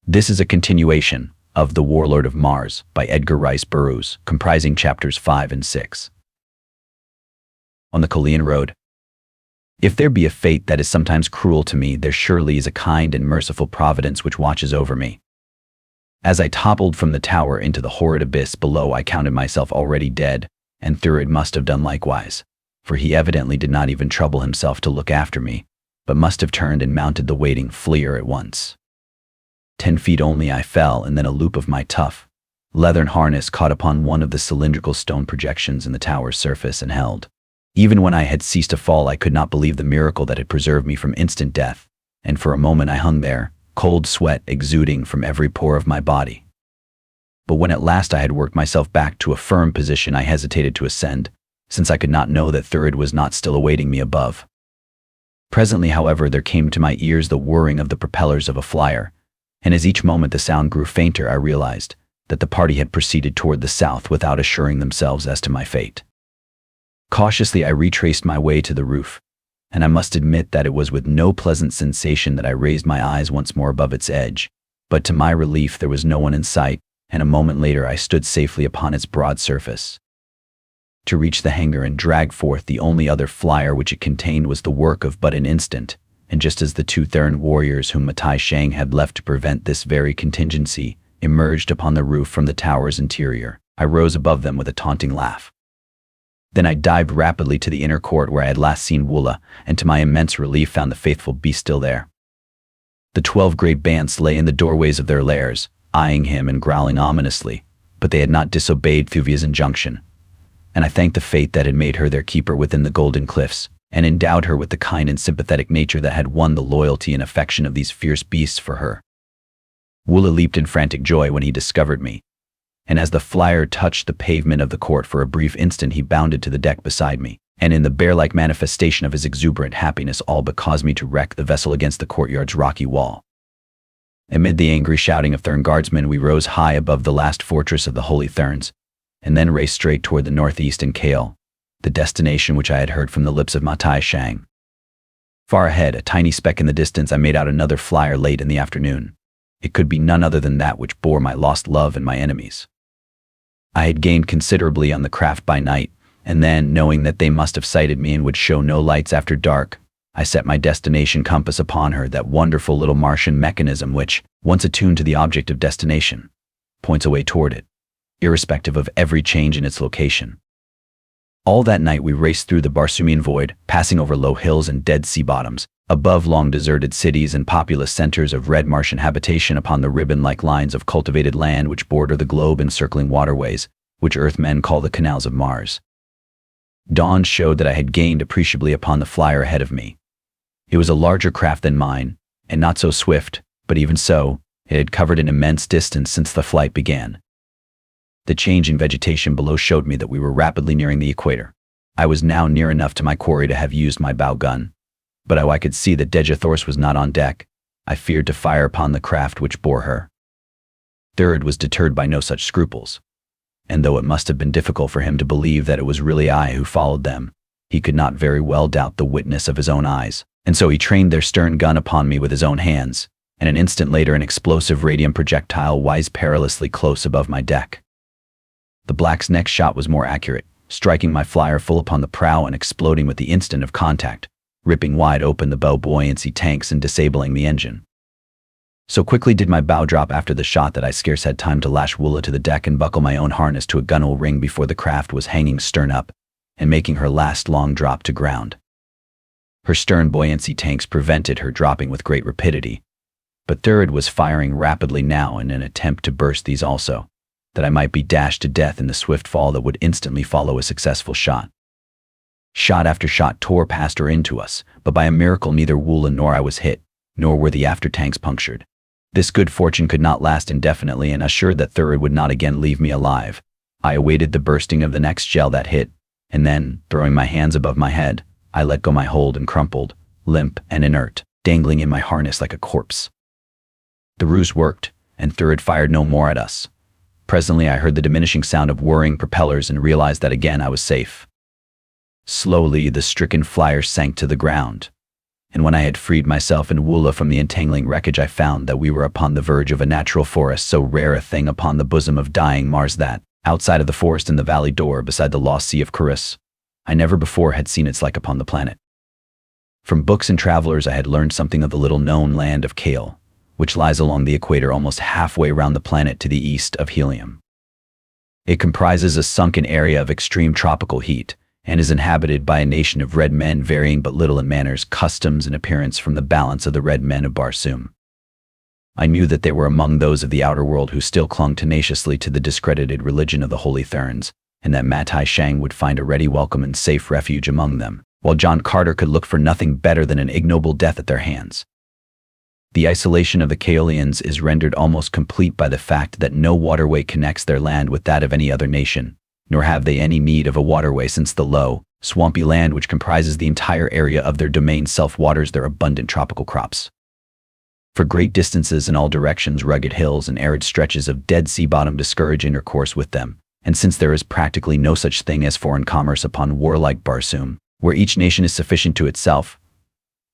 This is a continuation of The Warlord of Mars by Edgar Burroughs, comprising chapters 5 and 6. On the Colean Road. If there be a fate that is sometimes cruel to me, there surely is a kind and merciful providence which watches over me. As I toppled from the tower into the horrid abyss below, I counted myself already dead, and Thurid must have done likewise, for he evidently did not even trouble himself to look after me, but must have turned and mounted the waiting fleer at once. 10 feet only I fell, and then a loop of my tough, leathern harness caught upon one of the cylindrical stone projections in the tower's surface and held. Even when I had ceased to fall, I could not believe the miracle that had preserved me from instant death, and for a moment I hung there, cold sweat exuding from every pore of my body. But when at last I had worked myself back to a firm position, I hesitated to ascend, since I could not know that Thurid was not still awaiting me above. Presently, however, there came to my ears the whirring of the propellers of a flyer, and as each moment the sound grew fainter, I realized that the party had proceeded toward the south without assuring themselves as to my fate. Cautiously I retraced my way to the roof, and I must admit that it was with no pleasant sensation that I raised my eyes once more above its edge, but to my relief there was no one in sight, and a moment later I stood safely upon its broad surface. To reach the hangar and drag forth the only other flyer which it contained was the work of but an instant, and just as the 2 Theran warriors whom Matai Shang had left to prevent this very contingency emerged upon the roof from the tower's interior, I rose above them with a taunting laugh. Then I dived rapidly to the inner court where I had last seen Woola, and to my immense relief found the faithful beast still there. The 12 great bants lay in the doorways of their lairs, eyeing him and growling ominously, but they had not disobeyed Thuvia's injunction, and I thanked the fate that had made her their keeper within the Golden Cliffs, and endowed her with the kind and sympathetic nature that had won the loyalty and affection of these fierce beasts for her. Woola leaped in frantic joy when he discovered me, and as the flyer touched the pavement of the court for a brief instant he bounded to the deck beside me, and in the bear-like manifestation of his exuberant happiness all but caused me to wreck the vessel against the courtyard's rocky wall. Amid the angry shouting of Thern guardsmen we rose high above the last fortress of the Holy Therns, and then raced straight toward the northeast and Kale, the destination which I had heard from the lips of Matai Shang. Far ahead, a tiny speck in the distance, I made out another flyer late in the afternoon. It could be none other than that which bore my lost love and my enemies. I had gained considerably on the craft by night, and then, knowing that they must have sighted me and would show no lights after dark, I set my destination compass upon her, that wonderful little Martian mechanism which, once attuned to the object of destination, points away toward it, irrespective of every change in its location. All that night we raced through the Barsumian void, passing over low hills and dead sea bottoms, above long deserted cities and populous centers of red Martian habitation, upon the ribbon-like lines of cultivated land which border the globe, encircling waterways, which Earthmen call the canals of Mars. Dawn showed that I had gained appreciably upon the flyer ahead of me. It was a larger craft than mine, and not so swift, but even so, it had covered an immense distance since the flight began. The change in vegetation below showed me that we were rapidly nearing the equator. I was now near enough to my quarry to have used my bow gun, but I could see that Dejathors was not on deck. I feared to fire upon the craft which bore her. Thurid was deterred by no such scruples, and though it must have been difficult for him to believe that it was really I who followed them, he could not very well doubt the witness of his own eyes, and so he trained their stern gun upon me with his own hands, and an instant later an explosive radium projectile whizzed perilously close above my deck. The Black's next shot was more accurate, striking my flyer full upon the prow and exploding with the instant of contact, ripping wide open the bow buoyancy tanks and disabling the engine. So quickly did my bow drop after the shot that I scarce had time to lash Woola to the deck and buckle my own harness to a gunwale ring before the craft was hanging stern up and making her last long drop to ground. Her stern buoyancy tanks prevented her dropping with great rapidity, but Thurid was firing rapidly now in an attempt to burst these also, that I might be dashed to death in the swift fall that would instantly follow a successful shot. Shot after shot tore past or into us, but by a miracle neither Woola nor I was hit, nor were the after tanks punctured. This good fortune could not last indefinitely, and assured that Thurid would not again leave me alive, I awaited the bursting of the next shell that hit, and then, throwing my hands above my head, I let go my hold and crumpled, limp and inert, dangling in my harness like a corpse. The ruse worked, and Thurid fired no more at us. Presently I heard the diminishing sound of whirring propellers and realized that again I was safe. Slowly the stricken flyer sank to the ground, and when I had freed myself and Woola from the entangling wreckage, I found that we were upon the verge of a natural forest, so rare a thing upon the bosom of dying Mars that, outside of the forest in the valley door beside the lost sea of Charus, I never before had seen its like upon the planet. From books and travelers I had learned something of the little-known land of Kale, which lies along the equator almost halfway round the planet to the east of Helium. It comprises a sunken area of extreme tropical heat, and is inhabited by a nation of red men varying but little in manners, customs, and appearance from the balance of the red men of Barsoom. I knew that they were among those of the outer world who still clung tenaciously to the discredited religion of the Holy Therns, and that Matai Shang would find a ready welcome and safe refuge among them, while John Carter could look for nothing better than an ignoble death at their hands. The isolation of the Kaolians is rendered almost complete by the fact that no waterway connects their land with that of any other nation, nor have they any need of a waterway, since the low, swampy land which comprises the entire area of their domain self-waters their abundant tropical crops. For great distances in all directions, rugged hills and arid stretches of dead sea bottom discourage intercourse with them, and since there is practically no such thing as foreign commerce upon warlike Barsoom, where each nation is sufficient to itself,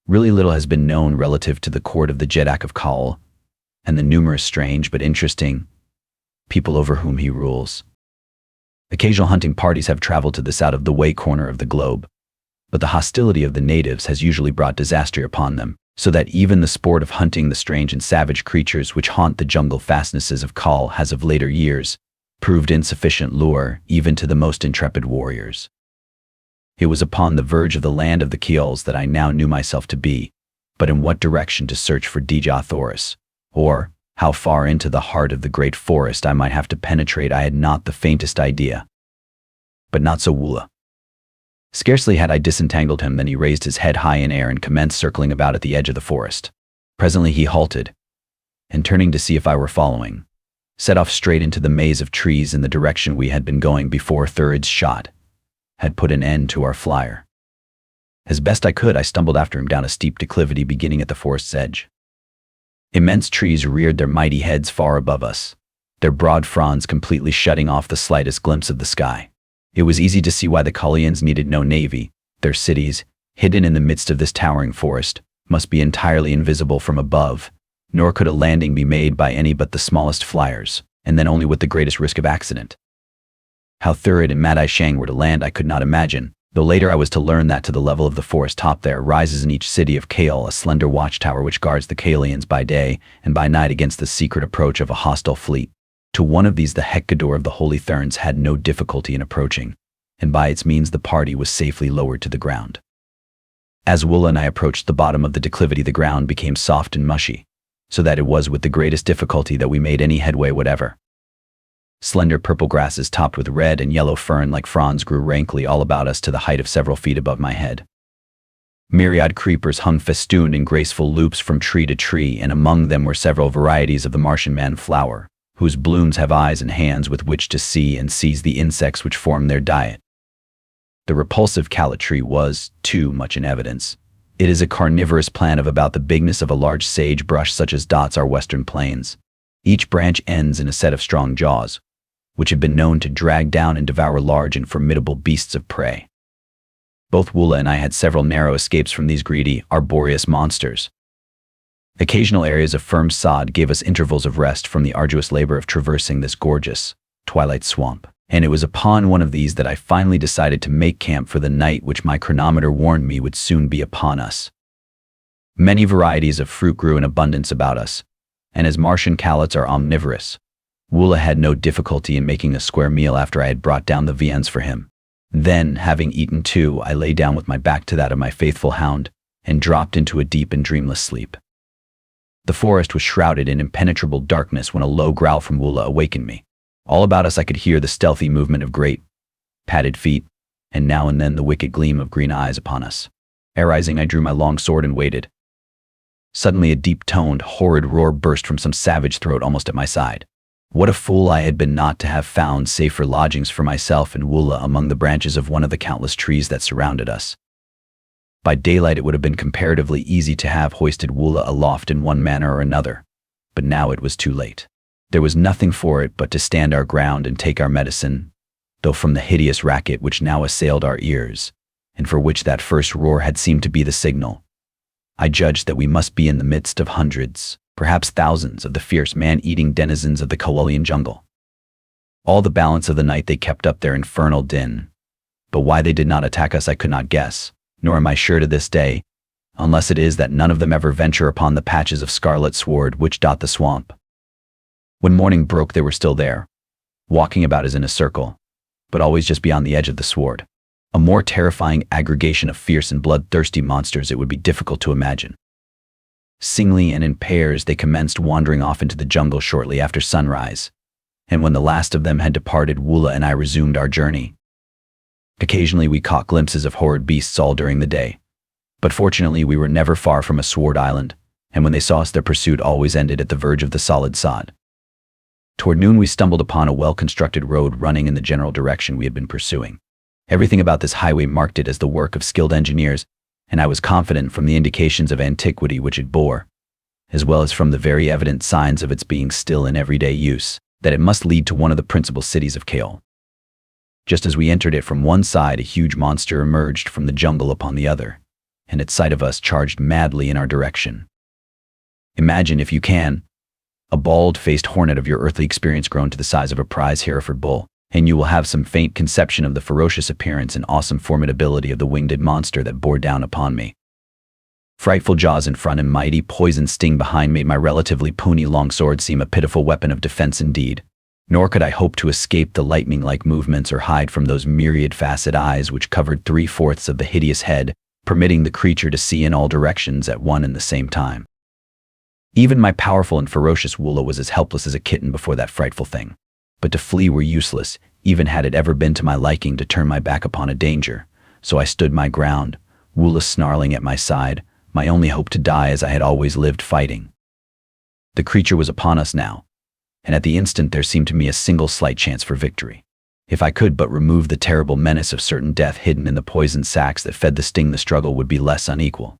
really little has been known relative to the court of the Jeddak of Kaul, and the numerous strange but interesting people over whom he rules. Occasional hunting parties have traveled to this out-of-the-way corner of the globe, but the hostility of the natives has usually brought disaster upon them, so that even the sport of hunting the strange and savage creatures which haunt the jungle fastnesses of Kaul has of later years proved insufficient lure even to the most intrepid warriors. It was upon the verge of the land of the Keols that I now knew myself to be, but in what direction to search for Dija Thoris, or how far into the heart of the great forest I might have to penetrate, I had not the faintest idea. But not so Woola. Scarcely had I disentangled him than he raised his head high in air and commenced circling about at the edge of the forest. Presently he halted, and turning to see if I were following, set off straight into the maze of trees in the direction we had been going before Thurid's shot had put an end to our flyer. As best I could, I stumbled after him down a steep declivity beginning at the forest's edge. Immense trees reared their mighty heads far above us, their broad fronds completely shutting off the slightest glimpse of the sky. It was easy to see why the Kaulians needed no navy. Their cities, hidden in the midst of this towering forest, must be entirely invisible from above, nor could a landing be made by any but the smallest flyers, and then only with the greatest risk of accident. How Thurid and Madai Shang were to land I could not imagine, though later I was to learn that to the level of the forest top there rises in each city of Kaol a slender watchtower which guards the Kaolians by day and by night against the secret approach of a hostile fleet. To one of these the Hekador of the Holy Therns had no difficulty in approaching, and by its means the party was safely lowered to the ground. As Woola and I approached the bottom of the declivity, the ground became soft and mushy, so that it was with the greatest difficulty that we made any headway whatever. Slender purple grasses topped with red and yellow fern-like fronds grew rankly all about us to the height of several feet above my head. Myriad creepers hung festooned in graceful loops from tree to tree, and among them were several varieties of the Martian man flower, whose blooms have eyes and hands with which to see and seize the insects which form their diet. The repulsive callet tree was, too, much in evidence. It is a carnivorous plant of about the bigness of a large sagebrush such as dots our western plains. Each branch ends in a set of strong jaws, which have been known to drag down and devour large and formidable beasts of prey. Both Woola and I had several narrow escapes from these greedy, arboreous monsters. Occasional areas of firm sod gave us intervals of rest from the arduous labor of traversing this gorgeous, twilight swamp, and it was upon one of these that I finally decided to make camp for the night, which my chronometer warned me would soon be upon us. Many varieties of fruit grew in abundance about us, and as Martian callets are omnivorous, Woola had no difficulty in making a square meal after I had brought down the viands for him. Then, having eaten too, I lay down with my back to that of my faithful hound, and dropped into a deep and dreamless sleep. The forest was shrouded in impenetrable darkness when a low growl from Woola awakened me. All about us I could hear the stealthy movement of great, padded feet, and now and then the wicked gleam of green eyes upon us. Arising, I drew my long sword and waited. Suddenly a deep-toned, horrid roar burst from some savage throat almost at my side. What a fool I had been not to have found safer lodgings for myself and Woola among the branches of one of the countless trees that surrounded us. By daylight it would have been comparatively easy to have hoisted Woola aloft in one manner or another, but now it was too late. There was nothing for it but to stand our ground and take our medicine, though from the hideous racket which now assailed our ears, and for which that first roar had seemed to be the signal, I judged that we must be in the midst of hundreds, perhaps thousands, of the fierce man-eating denizens of the Koalian jungle. All the balance of the night they kept up their infernal din. But why they did not attack us I could not guess, nor am I sure to this day, unless it is that none of them ever venture upon the patches of scarlet sward which dot the swamp. When morning broke they were still there, walking about as in a circle, but always just beyond the edge of the sward. A more terrifying aggregation of fierce and bloodthirsty monsters it would be difficult to imagine. Singly and in pairs they commenced wandering off into the jungle shortly after sunrise, and when the last of them had departed, Woola and I resumed our journey. Occasionally we caught glimpses of horrid beasts all during the day, but fortunately we were never far from a sward island, and when they saw us their pursuit always ended at the verge of the solid sod. Toward noon we stumbled upon a well-constructed road running in the general direction we had been pursuing. Everything about this highway marked it as the work of skilled engineers, and I was confident from the indications of antiquity which it bore, as well as from the very evident signs of its being still in everyday use, that it must lead to one of the principal cities of Kale. Just as we entered it from one side, a huge monster emerged from the jungle upon the other, and at sight of us charged madly in our direction. Imagine, if you can, a bald-faced hornet of your earthly experience grown to the size of a prize Hereford bull, and you will have some faint conception of the ferocious appearance and awesome formidability of the winged monster that bore down upon me. Frightful jaws in front and mighty poison sting behind made my relatively puny longsword seem a pitiful weapon of defense indeed, nor could I hope to escape the lightning-like movements or hide from those myriad-facet eyes which covered 3/4 of the hideous head, permitting the creature to see in all directions at one and the same time. Even my powerful and ferocious Woola was as helpless as a kitten before that frightful thing. But to flee were useless, even had it ever been to my liking to turn my back upon a danger, so I stood my ground, Woola snarling at my side, my only hope to die as I had always lived fighting. The creature was upon us now, and at the instant there seemed to me a single slight chance for victory. If I could but remove the terrible menace of certain death hidden in the poison sacs that fed the sting, the struggle would be less unequal.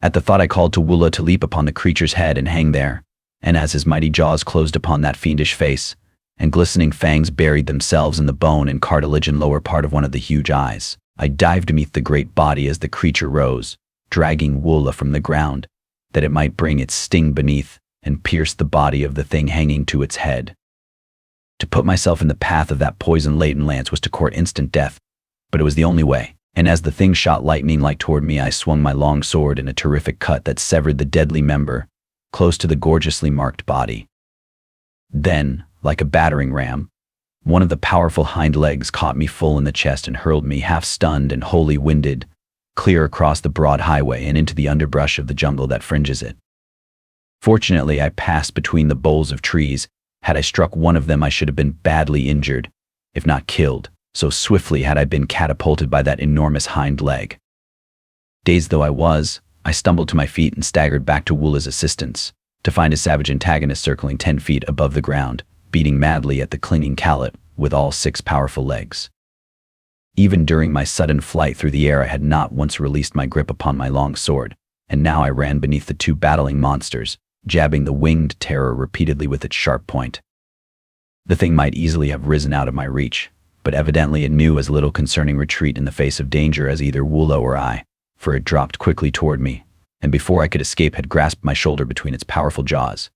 At the thought I called to Woola to leap upon the creature's head and hang there, and as his mighty jaws closed upon that fiendish face, and glistening fangs buried themselves in the bone and cartilage and lower part of one of the huge eyes, I dived beneath the great body as the creature rose, dragging Woola from the ground, that it might bring its sting beneath and pierce the body of the thing hanging to its head. To put myself in the path of that poison-laden lance was to court instant death, but it was the only way, and as the thing shot lightning-like toward me, I swung my long sword in a terrific cut that severed the deadly member, close to the gorgeously marked body. Then, like a battering ram, one of the powerful hind legs caught me full in the chest and hurled me, half-stunned and wholly winded, clear across the broad highway and into the underbrush of the jungle that fringes it. Fortunately, I passed between the boles of trees. Had I struck one of them, I should have been badly injured, if not killed, so swiftly had I been catapulted by that enormous hind leg. Dazed though I was, I stumbled to my feet and staggered back to Woola's assistance, to find his savage antagonist circling 10 feet above the ground, beating madly at the clinging callet with all 6 powerful legs. Even during my sudden flight through the air I had not once released my grip upon my long sword, and now I ran beneath the 2 battling monsters, jabbing the winged terror repeatedly with its sharp point. The thing might easily have risen out of my reach, but evidently it knew as little concerning retreat in the face of danger as either Woola or I, for it dropped quickly toward me, and before I could escape had grasped my shoulder between its powerful jaws.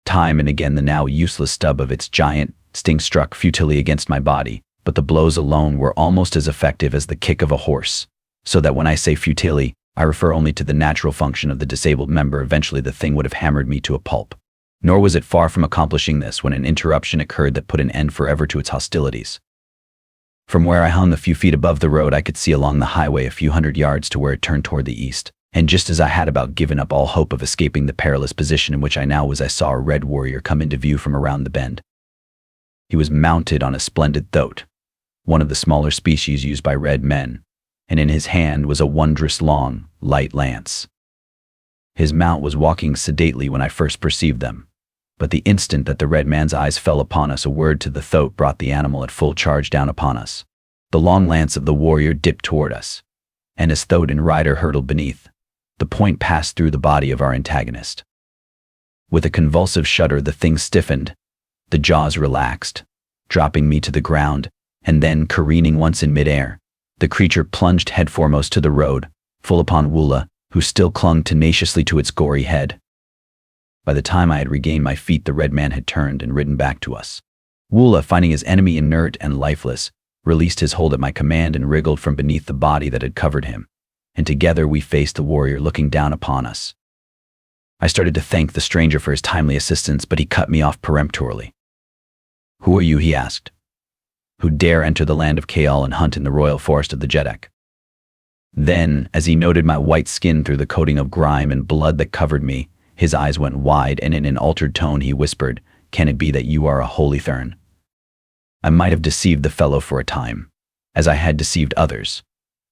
Time and again the now useless stub of its giant sting struck futilely against my body, but the blows alone were almost as effective as the kick of a horse, so that when I say futilely, I refer only to the natural function of the disabled member. Eventually the thing would have hammered me to a pulp. Nor was it far from accomplishing this when an interruption occurred that put an end forever to its hostilities. From where I hung a few feet above the road I could see along the highway a few hundred yards to where it turned toward the east, and just as I had about given up all hope of escaping the perilous position in which I now was, I saw a red warrior come into view from around the bend. He was mounted on a splendid thoat, one of the smaller species used by red men, and in his hand was a wondrous long, light lance. His mount was walking sedately when I first perceived them, but the instant that the red man's eyes fell upon us, a word to the thoat brought the animal at full charge down upon us. The long lance of the warrior dipped toward us, and as thoat and rider hurtled beneath, the point passed through the body of our antagonist. With a convulsive shudder the thing stiffened, the jaws relaxed, dropping me to the ground, and then, careening once in midair, the creature plunged headforemost to the road, full upon Woola, who still clung tenaciously to its gory head. By the time I had regained my feet, the red man had turned and ridden back to us. Woola, finding his enemy inert and lifeless, released his hold at my command and wriggled from beneath the body that had covered him, and together we faced the warrior looking down upon us. I started to thank the stranger for his timely assistance, but he cut me off peremptorily. "Who are you?" he asked. "Who dare enter the land of Kaol and hunt in the royal forest of the Jeddak?" Then, as he noted my white skin through the coating of grime and blood that covered me, his eyes went wide, and in an altered tone he whispered, "Can it be that you are a holy Thurn?" I might have deceived the fellow for a time, as I had deceived others,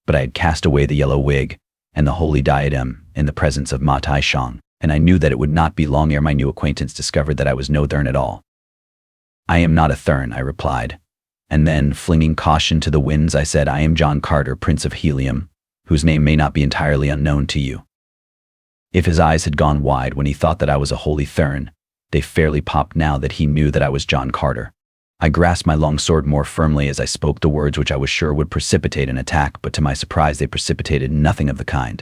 but I had cast away the yellow wig and the holy diadem in the presence of Ma Tai Shang, and I knew that it would not be long ere my new acquaintance discovered that I was no Thurn at all. "I am not a Thurn," I replied, and then, flinging caution to the winds, I said, "I am John Carter, Prince of Helium, whose name may not be entirely unknown to you." If his eyes had gone wide when he thought that I was a holy Thurn, they fairly popped now that he knew that I was John Carter. I grasped my long sword more firmly as I spoke the words which I was sure would precipitate an attack, but to my surprise they precipitated nothing of the kind.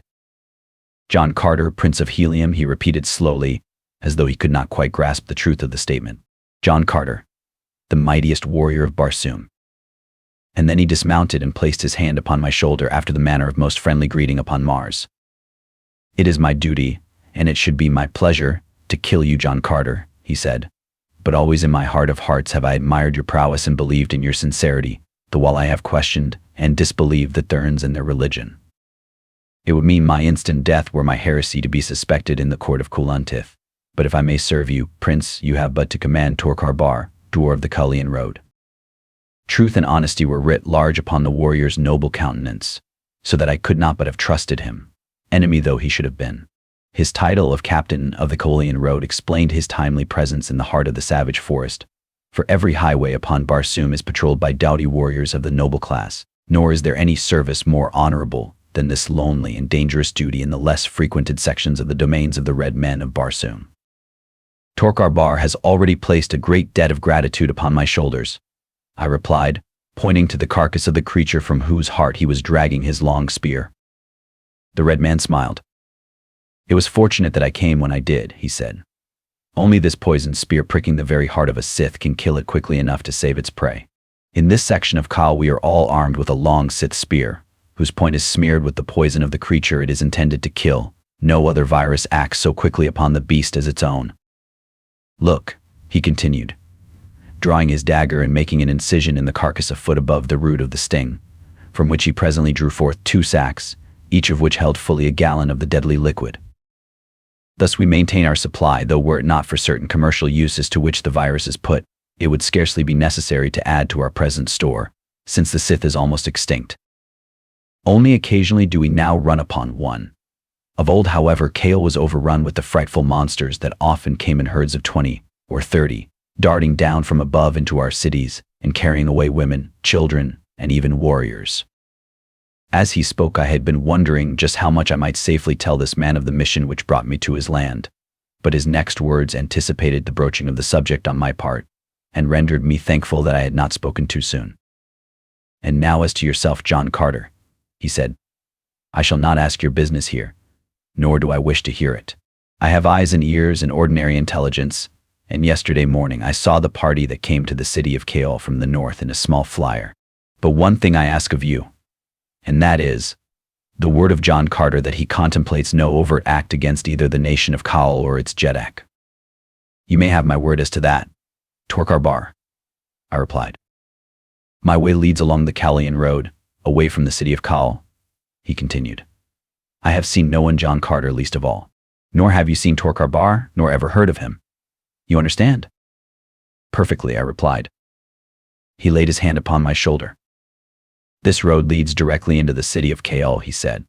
"John Carter, Prince of Helium," he repeated slowly, as though he could not quite grasp the truth of the statement. "John Carter, the mightiest warrior of Barsoom." And then he dismounted and placed his hand upon my shoulder after the manner of most friendly greeting upon Mars. "It is my duty, and it should be my pleasure, to kill you, John Carter," he said. "But always in my heart of hearts have I admired your prowess and believed in your sincerity, the while I have questioned and disbelieved the Thurns and their religion. It would mean my instant death were my heresy to be suspected in the court of Kulantith. But if I may serve you, Prince, you have but to command Torkar Bar, dwarf of the Cullian Road." Truth and honesty were writ large upon the warrior's noble countenance, so that I could not but have trusted him, enemy though he should have been. His title of Captain of the Cullian Road explained his timely presence in the heart of the savage forest, for every highway upon Barsoom is patrolled by doughty warriors of the noble class, nor is there any service more honorable than this lonely and dangerous duty in the less frequented sections of the domains of the red men of Barsoom. "Torkar Bar has already placed a great debt of gratitude upon my shoulders," I replied, pointing to the carcass of the creature from whose heart he was dragging his long spear. The red man smiled. "It was fortunate that I came when I did," he said. "Only this poisoned spear pricking the very heart of a Sith can kill it quickly enough to save its prey. In this section of Kaol we are all armed with a long Sith spear, whose point is smeared with the poison of the creature it is intended to kill. No other virus acts so quickly upon the beast as its own. Look," he continued, drawing his dagger and making an incision in the carcass a foot above the root of the sting, from which he presently drew forth 2 sacks, each of which held fully a gallon of the deadly liquid. "Thus we maintain our supply, though were it not for certain commercial uses to which the virus is put, it would scarcely be necessary to add to our present store, since the Sith is almost extinct. Only occasionally do we now run upon one. Of old, however, Kaol was overrun with the frightful monsters that often came in herds of 20 or 30, darting down from above into our cities and carrying away women, children, and even warriors." As he spoke, I had been wondering just how much I might safely tell this man of the mission which brought me to his land, but his next words anticipated the broaching of the subject on my part, and rendered me thankful that I had not spoken too soon. "And now as to yourself, John Carter," he said. "I shall not ask your business here, nor do I wish to hear it. I have eyes and ears and ordinary intelligence, and yesterday morning I saw the party that came to the city of Kaol from the north in a small flyer. But one thing I ask of you, and that is, the word of John Carter that he contemplates no overt act against either the nation of Kaol or its Jeddak." "You may have my word as to that, Torkar Bar," I replied. "My way leads along the Cullian Road, away from the city of Kaol," he continued. "I have seen no one John Carter least of all, nor have you seen Torkar Bar, nor ever heard of him. You understand?" "Perfectly," I replied. He laid his hand upon my shoulder. "This road leads directly into the city of Kaol," he said.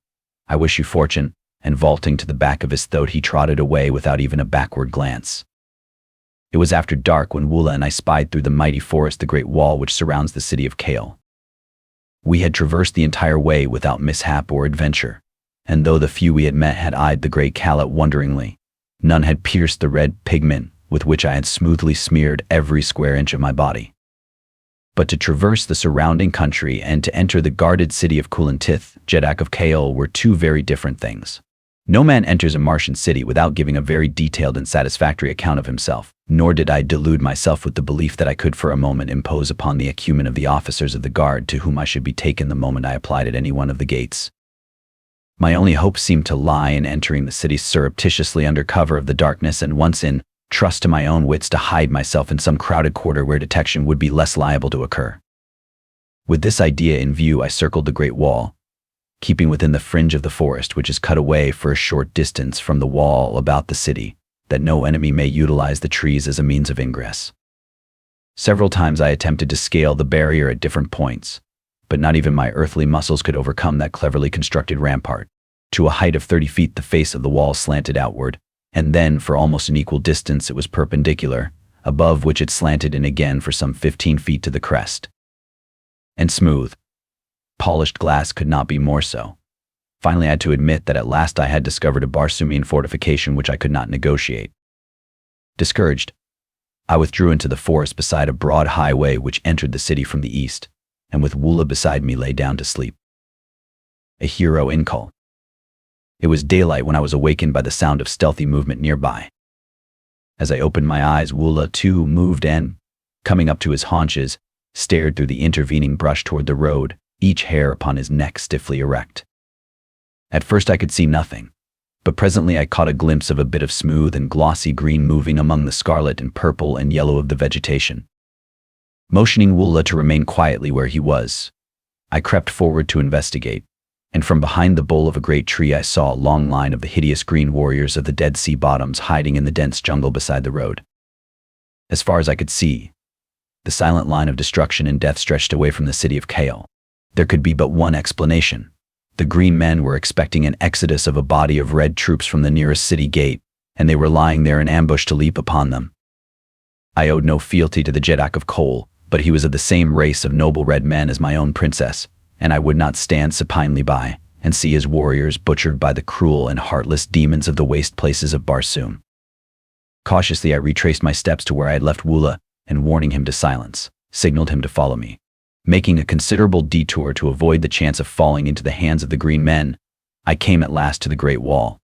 "I wish you fortune," and vaulting to the back of his throat he trotted away without even a backward glance. It was after dark when Woola and I spied through the mighty forest the great wall which surrounds the city of Kaol. We had traversed the entire way without mishap or adventure, and though the few we had met had eyed the great Kalat wonderingly, none had pierced the red pigment with which I had smoothly smeared every square inch of my body. But to traverse the surrounding country and to enter the guarded city of Kulantith, Jeddak of Kaol, were 2 very different things. No man enters a Martian city without giving a very detailed and satisfactory account of himself, nor did I delude myself with the belief that I could for a moment impose upon the acumen of the officers of the guard to whom I should be taken the moment I applied at any one of the gates. My only hope seemed to lie in entering the city surreptitiously under cover of the darkness, and once in, trust to my own wits to hide myself in some crowded quarter where detection would be less liable to occur. With this idea in view, I circled the great wall, keeping within the fringe of the forest which is cut away for a short distance from the wall about the city, that no enemy may utilize the trees as a means of ingress. Several times I attempted to scale the barrier at different points, but not even my earthly muscles could overcome that cleverly constructed rampart. To a height of 30 feet the face of the wall slanted outward, and then for almost an equal distance it was perpendicular, above which it slanted in again for some 15 feet to the crest. And smooth, polished glass could not be more so. Finally I had to admit that at last I had discovered a Barsoomian fortification which I could not negotiate. Discouraged, I withdrew into the forest beside a broad highway which entered the city from the east, and with Woola beside me lay down to sleep. A hero in call. It was daylight when I was awakened by the sound of stealthy movement nearby. As I opened my eyes, Woola too moved and, coming up to his haunches, stared through the intervening brush toward the road, each hair upon his neck stiffly erect. At first I could see nothing, but presently I caught a glimpse of a bit of smooth and glossy green moving among the scarlet and purple and yellow of the vegetation. Motioning Woola to remain quietly where he was, I crept forward to investigate, and from behind the bole of a great tree I saw a long line of the hideous green warriors of the Dead Sea bottoms hiding in the dense jungle beside the road. As far as I could see, the silent line of destruction and death stretched away from the city of Kale. There could be but one explanation. The green men were expecting an exodus of a body of red troops from the nearest city gate, and they were lying there in ambush to leap upon them. I owed no fealty to the Jeddak of Kol, but he was of the same race of noble red men as my own princess, and I would not stand supinely by and see his warriors butchered by the cruel and heartless demons of the waste places of Barsoom. Cautiously I retraced my steps to where I had left Woola, and warning him to silence, signaled him to follow me. Making a considerable detour to avoid the chance of falling into the hands of the green men, I came at last to the great wall.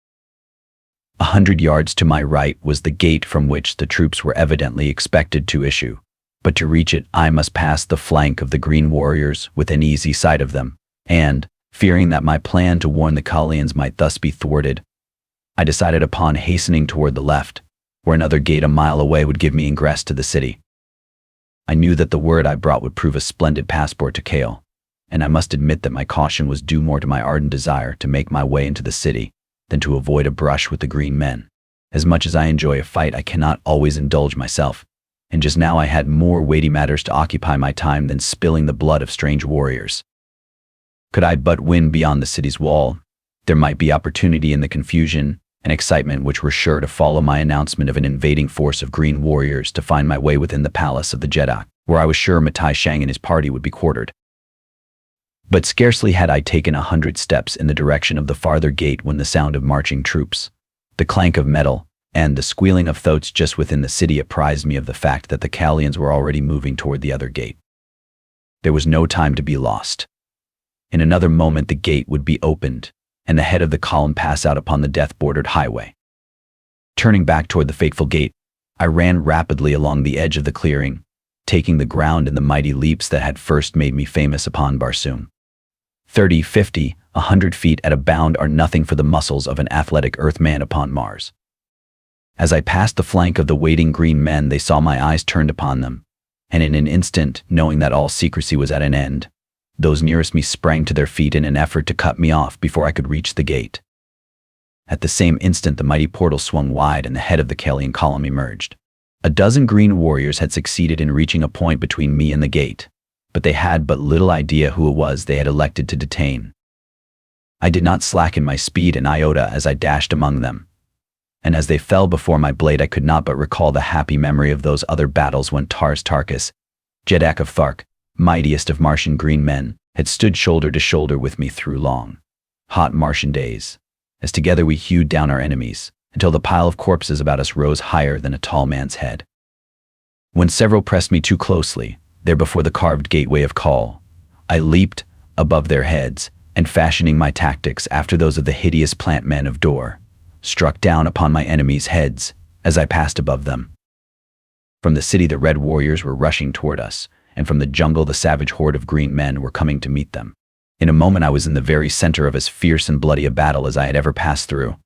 100 yards to my right was the gate from which the troops were evidently expected to issue, but to reach it I must pass the flank of the green warriors within easy sight of them, and, fearing that my plan to warn the Kalians might thus be thwarted, I decided upon hastening toward the left, where another gate a mile away would give me ingress to the city. I knew that the word I brought would prove a splendid passport to Kale, and I must admit that my caution was due more to my ardent desire to make my way into the city than to avoid a brush with the green men. As much as I enjoy a fight, I cannot always indulge myself, and just now I had more weighty matters to occupy my time than spilling the blood of strange warriors. Could I but win beyond the city's wall, there might be opportunity in the confusion and excitement which were sure to follow my announcement of an invading force of green warriors to find my way within the palace of the Jeddak, where I was sure Matai Shang and his party would be quartered. But scarcely had I taken 100 steps in the direction of the farther gate when the sound of marching troops, the clank of metal, and the squealing of thoats just within the city apprised me of the fact that the Kalians were already moving toward the other gate. There was no time to be lost. In another moment the gate would be opened, and the head of the column pass out upon the death-bordered highway. Turning back toward the fateful gate, I ran rapidly along the edge of the clearing, taking the ground in the mighty leaps that had first made me famous upon Barsoom. 30, 50, 100 feet at a bound are nothing for the muscles of an athletic Earthman upon Mars. As I passed the flank of the waiting green men, they saw my eyes turned upon them, and in an instant, knowing that all secrecy was at an end, those nearest me sprang to their feet in an effort to cut me off before I could reach the gate. At the same instant the mighty portal swung wide and the head of the Kalian column emerged. A dozen green warriors had succeeded in reaching a point between me and the gate, but they had but little idea who it was they had elected to detain. I did not slacken my speed an iota as I dashed among them, and as they fell before my blade I could not but recall the happy memory of those other battles when Tars Tarkas, Jeddak of Thark, mightiest of Martian green men, had stood shoulder to shoulder with me through long, hot Martian days, as together we hewed down our enemies, until the pile of corpses about us rose higher than a tall man's head. When several pressed me too closely, there before the carved gateway of Kal, I leaped above their heads, and fashioning my tactics after those of the hideous plant men of Dor, struck down upon my enemies' heads as I passed above them. From the city the red warriors were rushing toward us, and from the jungle the savage horde of green men were coming to meet them. In a moment I was in the very center of as fierce and bloody a battle as I had ever passed through.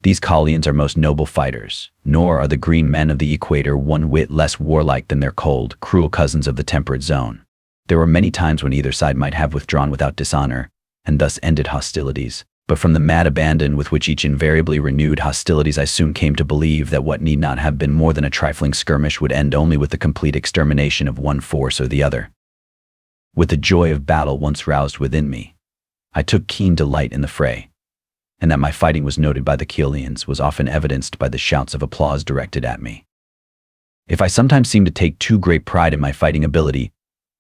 These Kalians are most noble fighters, nor are the green men of the equator one whit less warlike than their cold, cruel cousins of the temperate zone. There were many times when either side might have withdrawn without dishonor, and thus ended hostilities. But from the mad abandon with which each invariably renewed hostilities I soon came to believe that what need not have been more than a trifling skirmish would end only with the complete extermination of one force or the other. With the joy of battle once roused within me, I took keen delight in the fray, and that my fighting was noted by the Kalians was often evidenced by the shouts of applause directed at me. If I sometimes seemed to take too great pride in my fighting ability,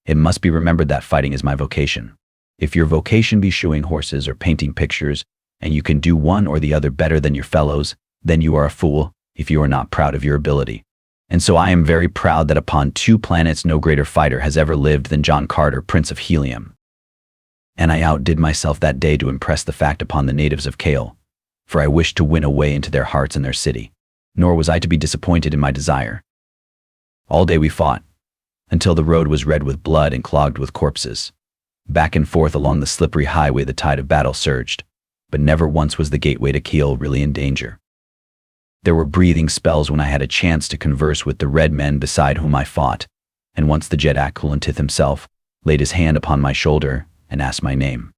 it must be remembered that fighting is my vocation. If your vocation be shoeing horses or painting pictures, and you can do one or the other better than your fellows, then you are a fool if you are not proud of your ability. And so I am very proud that upon 2 planets no greater fighter has ever lived than John Carter, Prince of Helium. And I outdid myself that day to impress the fact upon the natives of Kale, for I wished to win a way into their hearts and their city, nor was I to be disappointed in my desire. All day we fought, until the road was red with blood and clogged with corpses. Back and forth along the slippery highway the tide of battle surged, but never once was the gateway to Kiel really in danger. There were breathing spells when I had a chance to converse with the red men beside whom I fought, and once the Jedak Kulantith himself laid his hand upon my shoulder and asked my name.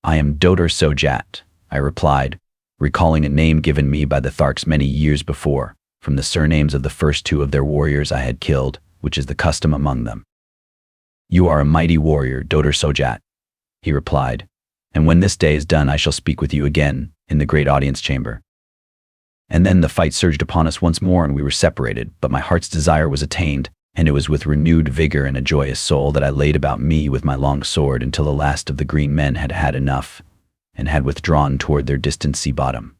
"I am Dodor Sojat," I replied, recalling a name given me by the Tharks many years before, from the surnames of the first 2 of their warriors I had killed, which is the custom among them. "You are a mighty warrior, Dodor Sojat," he replied, "and when this day is done I shall speak with you again in the great audience chamber." And then the fight surged upon us once more and we were separated, but my heart's desire was attained, and it was with renewed vigor and a joyous soul that I laid about me with my long sword until the last of the green men had had enough and had withdrawn toward their distant sea bottom.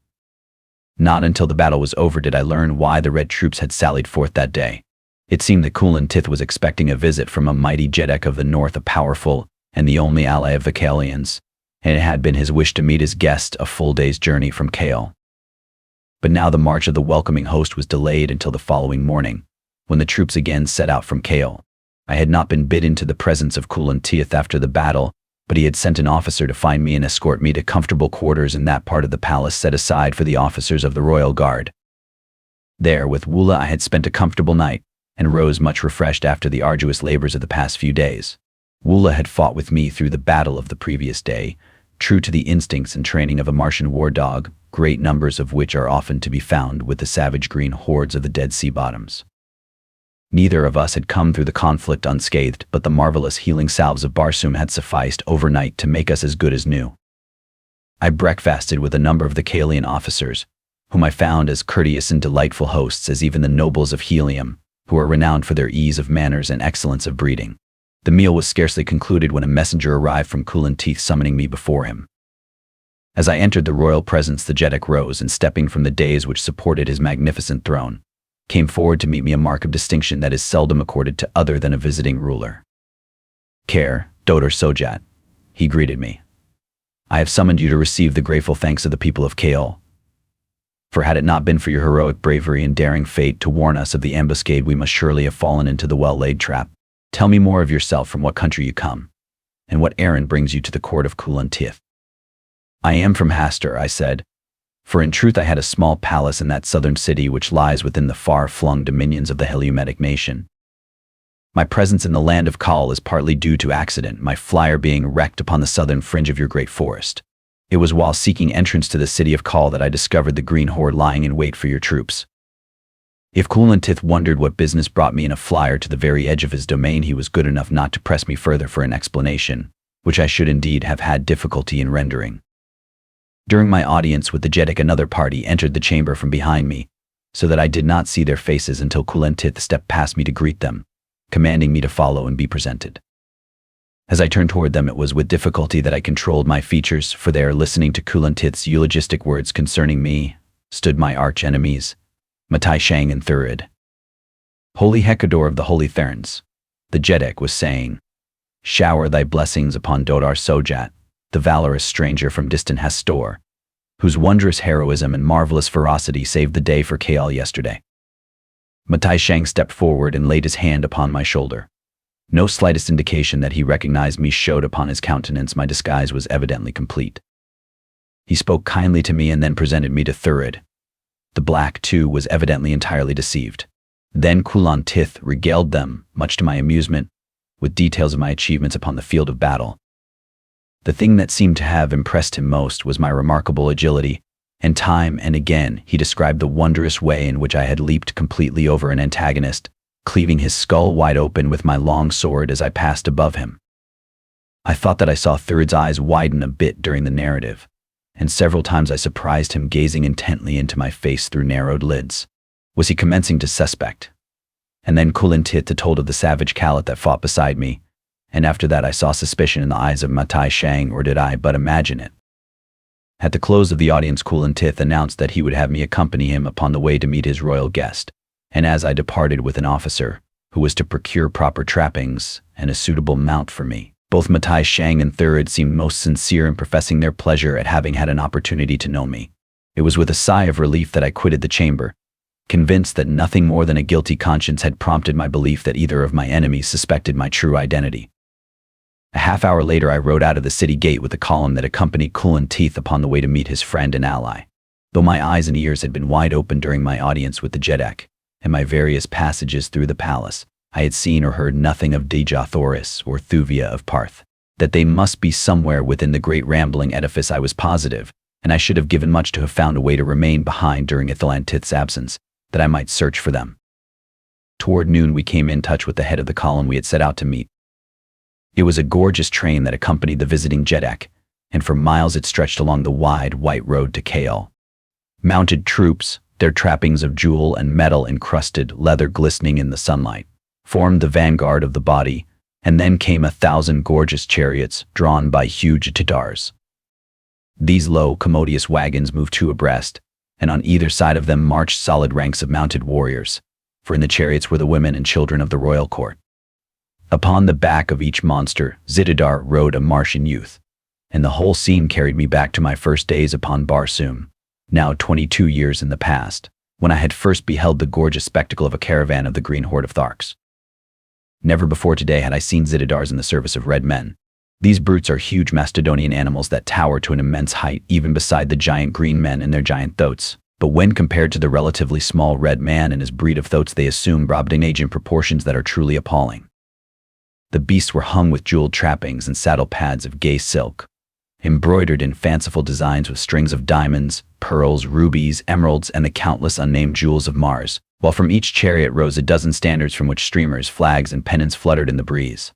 Not until the battle was over did I learn why the red troops had sallied forth that day. It seemed that Kulantith was expecting a visit from a mighty Jeddak of the north, a powerful and the only ally of the Kalians, and it had been his wish to meet his guest a full day's journey from Kale. But now the march of the welcoming host was delayed until the following morning, when the troops again set out from Kale. I had not been bidden to the presence of Kulantith after the battle, but he had sent an officer to find me and escort me to comfortable quarters in that part of the palace set aside for the officers of the royal guard. There, with Wula, I had spent a comfortable night, and rose much refreshed after the arduous labors of the past few days. Wula had fought with me through the battle of the previous day, true to the instincts and training of a Martian war dog, great numbers of which are often to be found with the savage green hordes of the Dead Sea bottoms. Neither of us had come through the conflict unscathed, but the marvelous healing salves of Barsum had sufficed overnight to make us as good as new. I breakfasted with a number of the Kalian officers, whom I found as courteous and delightful hosts as even the nobles of Helium, who are renowned for their ease of manners and excellence of breeding. The meal was scarcely concluded when a messenger arrived from Kulantith summoning me before him. As I entered the royal presence, the Jeddak rose and, stepping from the dais which supported his magnificent throne, came forward to meet me, a mark of distinction that is seldom accorded to other than a visiting ruler. "Care, Dodor Sojat," he greeted me. "I have summoned you to receive the grateful thanks of the people of Kale. For had it not been for your heroic bravery and daring fate to warn us of the ambuscade, we must surely have fallen into the well-laid trap. Tell me more of yourself, from what country you come, and what errand brings you to the court of Kulantith." "I am from Hastur," I said, for in truth I had a small palace in that southern city which lies within the far-flung dominions of the Heliometic nation. My presence in the land of Kal is partly due to accident, my flyer being wrecked upon the southern fringe of your great forest. It was while seeking entrance to the city of Kal that I discovered the green horde lying in wait for your troops. If Kulantith wondered what business brought me in a flyer to the very edge of his domain, he was good enough not to press me further for an explanation, which I should indeed have had difficulty in rendering. During my audience with the Jeddak, another party entered the chamber from behind me, so that I did not see their faces until Kulantith stepped past me to greet them, commanding me to follow and be presented. As I turned toward them, it was with difficulty that I controlled my features, for there, listening to Kulantith's eulogistic words concerning me, stood my arch-enemies, Matai Shang and Thurid. "Holy Hekador of the Holy Therns," the Jeddak was saying, "shower thy blessings upon Dodor Sojat, the valorous stranger from distant Hastor, whose wondrous heroism and marvelous ferocity saved the day for Kael yesterday. Matai Shang stepped forward and laid his hand upon my shoulder. No slightest indication that he recognized me showed upon his countenance. My disguise was evidently complete. He spoke kindly to me and then presented me to Thurid. The black, too, was evidently entirely deceived. Then Kulan Tith regaled them, much to my amusement, with details of my achievements upon the field of battle. The thing that seemed to have impressed him most was my remarkable agility, and time and again he described the wondrous way in which I had leaped completely over an antagonist, cleaving his skull wide open with my long sword as I passed above him. I thought that I saw Thurid's eyes widen a bit during the narrative, and several times I surprised him gazing intently into my face through narrowed lids. Was he commencing to suspect? And then Kulan Tith told of the savage Kalat that fought beside me, and after that I saw suspicion in the eyes of Matai Shang, or did I but imagine it? At the close of the audience, Kulan Tith announced that he would have me accompany him upon the way to meet his royal guest, and as I departed with an officer, who was to procure proper trappings and a suitable mount for me, both Matai Shang and Thurid seemed most sincere in professing their pleasure at having had an opportunity to know me. It was with a sigh of relief that I quitted the chamber, convinced that nothing more than a guilty conscience had prompted my belief that either of my enemies suspected my true identity. A half hour later I rode out of the city gate with the column that accompanied Kulan Tith upon the way to meet his friend and ally. Though my eyes and ears had been wide open during my audience with the Jeddak, and my various passages through the palace, I had seen or heard nothing of Dejah Thoris or Thuvia of Parth. That they must be somewhere within the great rambling edifice I was positive, and I should have given much to have found a way to remain behind during Ithalan Tith's absence, that I might search for them. Toward noon we came in touch with the head of the column we had set out to meet. It was a gorgeous train that accompanied the visiting Jeddak, and for miles it stretched along the wide, white road to Kael. Mounted troops, their trappings of jewel and metal-encrusted leather glistening in the sunlight, formed the vanguard of the body, and then came 1,000 gorgeous chariots drawn by huge Tidars. These low, commodious wagons moved two abreast, and on either side of them marched solid ranks of mounted warriors, for in the chariots were the women and children of the royal court. Upon the back of each monster, Zitidar rode a Martian youth, and the whole scene carried me back to my first days upon Barsoom, now 22 years in the past, when I had first beheld the gorgeous spectacle of a caravan of the green horde of Tharks. Never before today had I seen Zitidars in the service of red men. These brutes are huge Macedonian animals that tower to an immense height even beside the giant green men and their giant thoats, but when compared to the relatively small red man and his breed of thoats they assume Brobdinage proportions that are truly appalling. The beasts were hung with jeweled trappings and saddle pads of gay silk, embroidered in fanciful designs with strings of diamonds, pearls, rubies, emeralds, and the countless unnamed jewels of Mars, while from each chariot rose a dozen standards from which streamers, flags, and pennants fluttered in the breeze.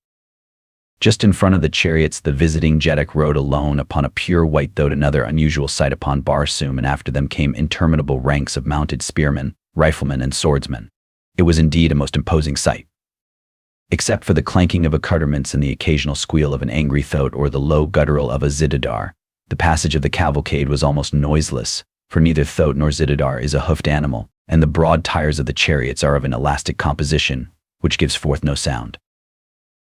Just in front of the chariots the visiting Jeddak rode alone upon a pure white thoat, another unusual sight upon Barsoom, and after them came interminable ranks of mounted spearmen, riflemen, and swordsmen. It was indeed a most imposing sight. Except for the clanking of accoutrements and the occasional squeal of an angry thoat or the low guttural of a Zitidar, the passage of the cavalcade was almost noiseless, for neither thoat nor Zitidar is a hoofed animal, and the broad tires of the chariots are of an elastic composition, which gives forth no sound.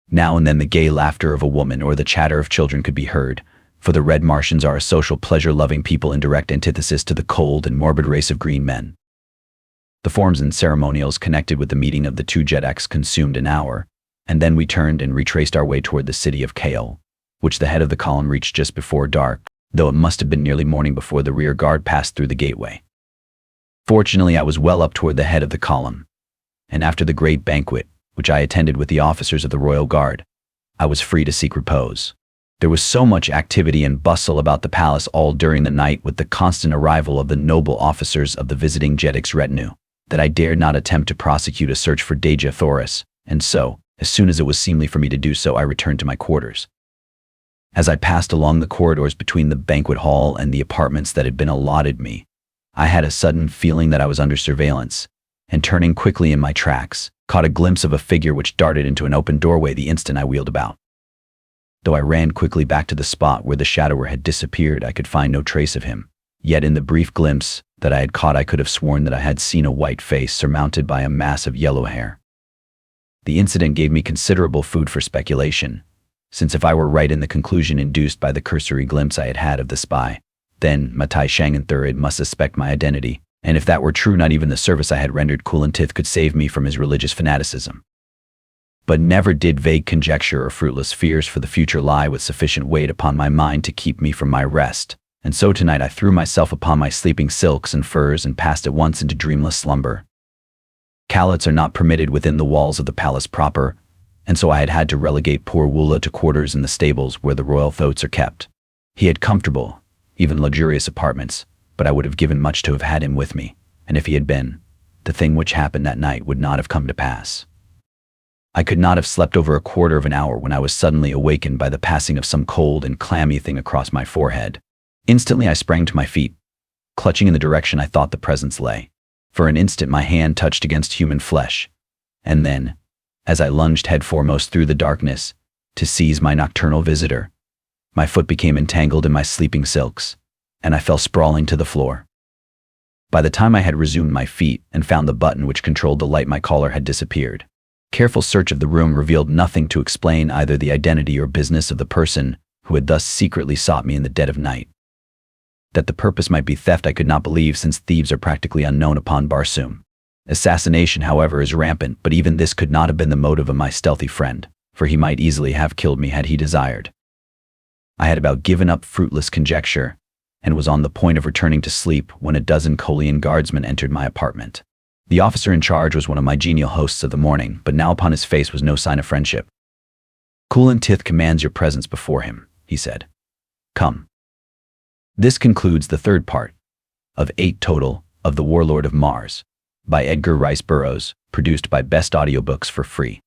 Now and then the gay laughter of a woman or the chatter of children could be heard, for the Red Martians are a social, pleasure-loving people in direct antithesis to the cold and morbid race of green men. The forms and ceremonials connected with the meeting of the two Jeddaks consumed an hour, and then we turned and retraced our way toward the city of Kael, which the head of the column reached just before dark, though it must have been nearly morning before the rear guard passed through the gateway. Fortunately, I was well up toward the head of the column, and after the great banquet, which I attended with the officers of the royal guard, I was free to seek repose. There was so much activity and bustle about the palace all during the night with the constant arrival of the noble officers of the visiting Jeddak's retinue, that I dared not attempt to prosecute a search for Dejah Thoris, and so, as soon as it was seemly for me to do so, I returned to my quarters. As I passed along the corridors between the banquet hall and the apartments that had been allotted me, I had a sudden feeling that I was under surveillance, and turning quickly in my tracks, caught a glimpse of a figure which darted into an open doorway the instant I wheeled about. Though I ran quickly back to the spot where the shadower had disappeared, I could find no trace of him. Yet in the brief glimpse that I had caught, I could have sworn that I had seen a white face surmounted by a mass of yellow hair. The incident gave me considerable food for speculation, since if I were right in the conclusion induced by the cursory glimpse I had had of the spy, then Matai Shangan III must suspect my identity, and if that were true, not even the service I had rendered Kulintith could save me from his religious fanaticism. But never did vague conjecture or fruitless fears for the future lie with sufficient weight upon my mind to keep me from my rest, and so tonight I threw myself upon my sleeping silks and furs and passed at once into dreamless slumber. Calots are not permitted within the walls of the palace proper, and so I had had to relegate poor Wula to quarters in the stables where the royal thoats are kept. He had comfortable, even luxurious apartments, but I would have given much to have had him with me, and if he had been, the thing which happened that night would not have come to pass. I could not have slept over a quarter of an hour when I was suddenly awakened by the passing of some cold and clammy thing across my forehead. Instantly I sprang to my feet, clutching in the direction I thought the presence lay. For an instant my hand touched against human flesh, and then, as I lunged headforemost through the darkness to seize my nocturnal visitor, my foot became entangled in my sleeping silks, and I fell sprawling to the floor. By the time I had resumed my feet and found the button which controlled the light, my caller had disappeared. Careful search of the room revealed nothing to explain either the identity or business of the person who had thus secretly sought me in the dead of night. That the purpose might be theft I could not believe, since thieves are practically unknown upon Barsoom. Assassination, however, is rampant, but even this could not have been the motive of my stealthy friend, for he might easily have killed me had he desired. I had about given up fruitless conjecture, and was on the point of returning to sleep when a dozen Kolian guardsmen entered my apartment. The officer in charge was one of my genial hosts of the morning, but now upon his face was no sign of friendship. "Kulintith commands your presence before him," he said. "Come." This concludes the third part of 8 total of The Warlord of Mars by Edgar Rice Burroughs, produced by Best Audiobooks for free.